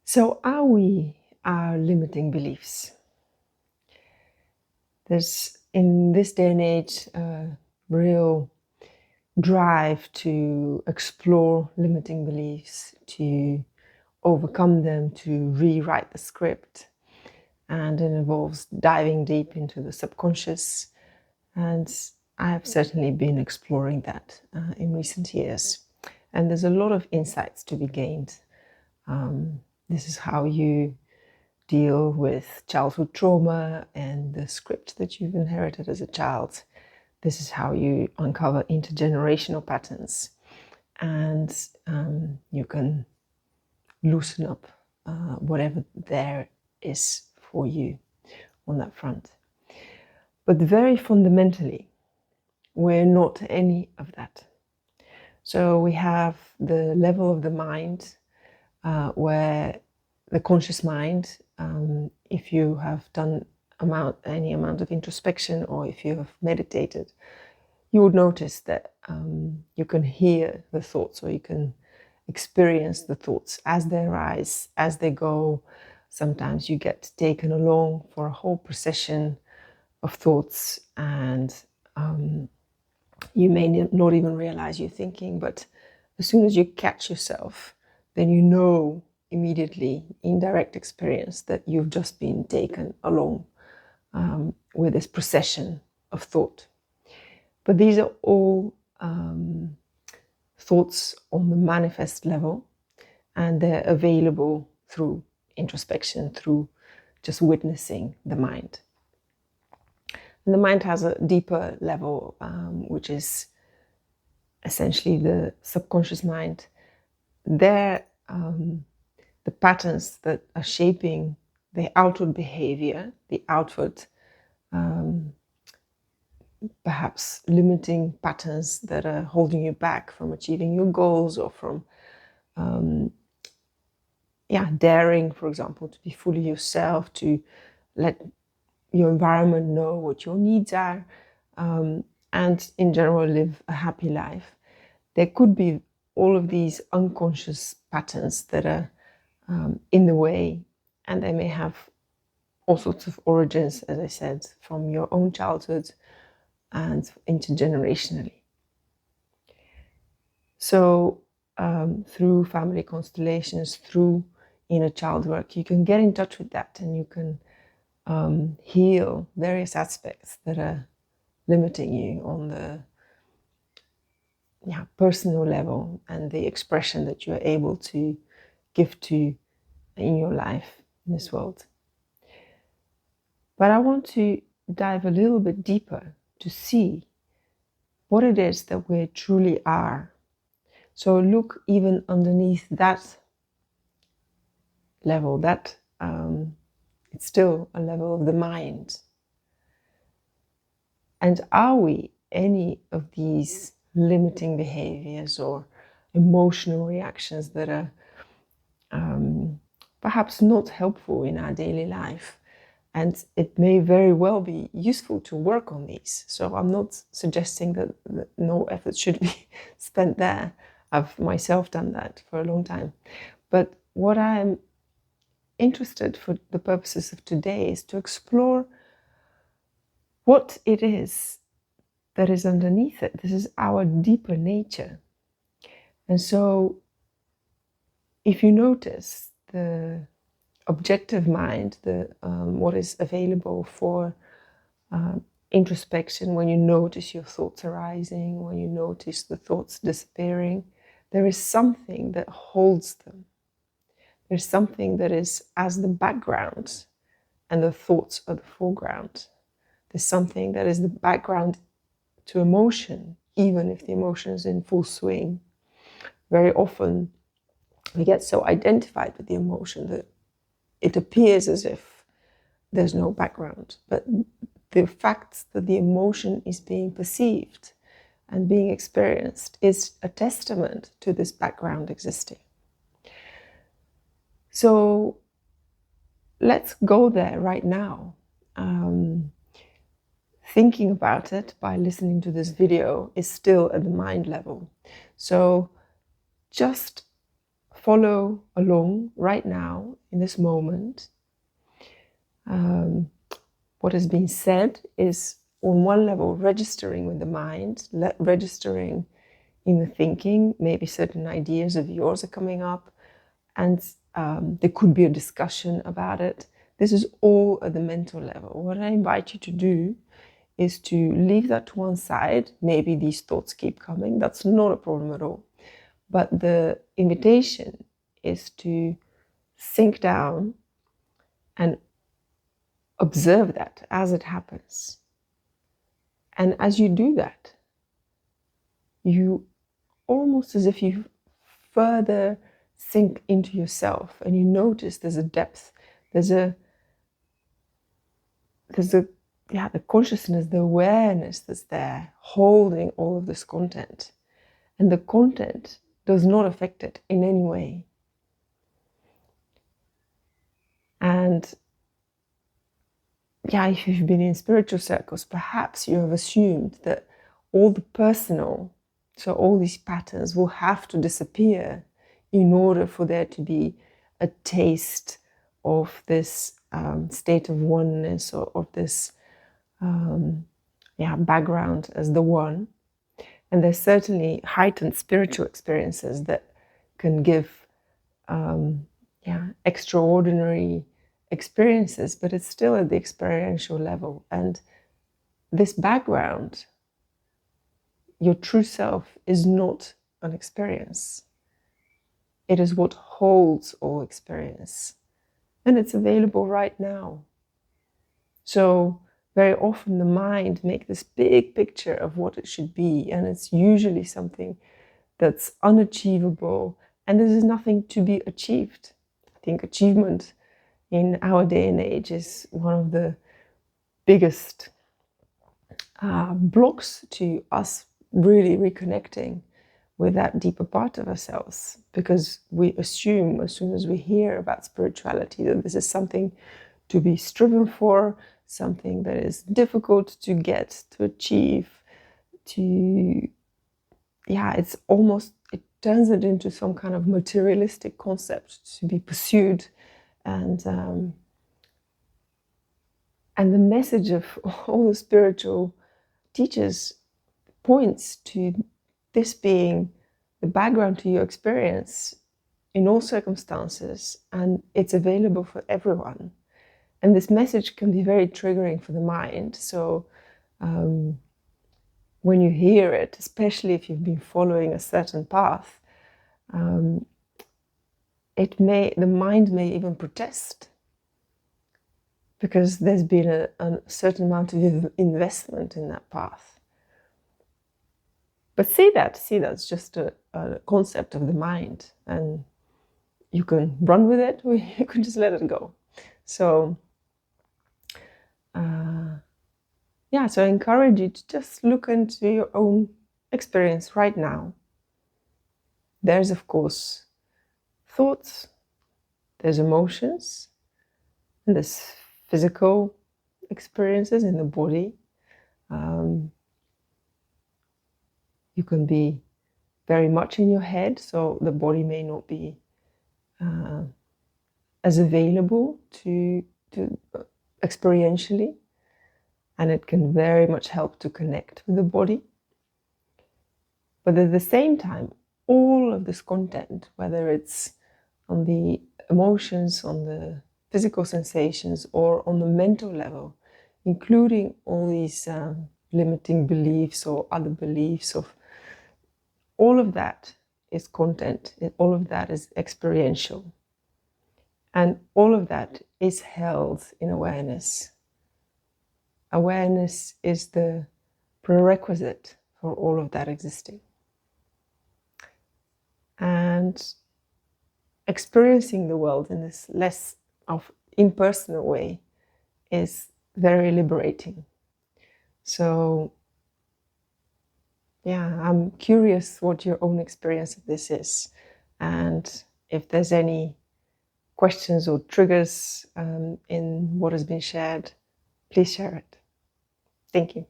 So are we our limiting beliefs? There's, in this day and age, a real drive to explore limiting beliefs, to overcome them, to rewrite the script. And it involves diving deep into the subconscious. And I have certainly been exploring that in recent years. And there's a lot of insights to be gained. This is how you deal with childhood trauma and the script that you've inherited as a child. This is how you uncover intergenerational patterns, and you can loosen up whatever there is for you on that front. But very fundamentally, we're not any of that. So we have the level of the mind where the conscious mind, if you have done any amount of introspection, or if you have meditated, you would notice that you can hear the thoughts, or you can experience the thoughts as they arise, as they go. Sometimes you get taken along for a whole procession of thoughts, and you may not even realize you're thinking, but as soon as you catch yourself, then you know immediately in direct experience that you've just been taken along with this procession of thought. But these are all thoughts on the manifest level, and they're available through introspection, through just witnessing the mind. And the mind has a deeper level, which is essentially the subconscious mind. There, the patterns that are shaping the outward behavior, the outward, perhaps limiting patterns that are holding you back from achieving your goals, or from, daring, for example, to be fully yourself, to let your environment know what your needs are, and in general live a happy life. There could be all of these unconscious patterns that are in the way, and they may have all sorts of origins, as I said, from your own childhood and intergenerationally. So through family constellations, through inner child work, you can get in touch with that, and you can heal various aspects that are limiting you on the personal level, and the expression that you are able to give to in your life in this world. But I want to dive a little bit deeper to see what it is that we truly are. So look even underneath that level, that it's still a level of the mind. And are we any of these limiting behaviors or emotional reactions that are perhaps not helpful in our daily life? And it may very well be useful to work on these. So I'm not suggesting that no effort should be spent there. I've myself done that for a long time. But what I'm interested for the purposes of today is to explore what it is that is underneath it. This is our deeper nature. And so if you notice the objective mind, what is available for introspection, when you notice your thoughts arising, when you notice the thoughts disappearing, there is something that holds them. There's something that is as the background, and the thoughts are the foreground. There's something that is the background to emotion, even if the emotion is in full swing. Very often we get so identified with the emotion that it appears as if there's no background. But the fact that the emotion is being perceived and being experienced is a testament to this background existing. So let's go there right now. Thinking about it by listening to this video is still at the mind level. So just follow along right now in this moment. What has been said is, on one level, registering with the mind, registering in the thinking. Maybe certain ideas of yours are coming up, and there could be a discussion about it. This is all at the mental level. What I invite you to do is to leave that to one side. Maybe these thoughts keep coming. That's not a problem at all. But the invitation is to sink down and observe that as it happens. And as you do that, you almost as if you further sink into yourself, and you notice there's a depth, there's the consciousness, the awareness that's there holding all of this content. And the content does not affect it in any way. And if you've been in spiritual circles, perhaps you have assumed that all the personal, so all these patterns will have to disappear in order for there to be a taste of this state of oneness, or of this background as the one. And there's certainly heightened spiritual experiences that can give extraordinary experiences, but it's still at the experiential level. And this background, your true self, is not an experience. It is what holds all experience. And it's available right now. So very often the mind makes this big picture of what it should be, and it's usually something that's unachievable, and there is nothing to be achieved. I think achievement in our day and age is one of the biggest blocks to us really reconnecting with that deeper part of ourselves, because we assume, as soon as we hear about spirituality, that this is something to be striven for, something that is difficult to get, to achieve, it's almost, it turns it into some kind of materialistic concept to be pursued. And the message of all the spiritual teachers points to this being the background to your experience in all circumstances, and it's available for everyone. And this message can be very triggering for the mind. So when you hear it, especially if you've been following a certain path, the mind may even protest, because there's been a certain amount of investment in that path. But see that's just a concept of the mind, and you can run with it, or you can just let it go. So so I encourage you to just look into your own experience right now. There's, of course, thoughts, there's emotions, and there's physical experiences in the body. You can be very much in your head, so the body may not be as available to experientially, and it can very much help to connect with the body. But at the same time, all of this content, whether it's on the emotions, on the physical sensations, or on the mental level, including all these limiting beliefs or other beliefs, of all of that is content, all of that is experiential, and all of that is held in awareness. Awareness is the prerequisite for all of that existing. And experiencing the world in this less of impersonal way is very liberating. So I'm curious what your own experience of this is, and if there's any questions or triggers in what has been shared, please share it. Thank you.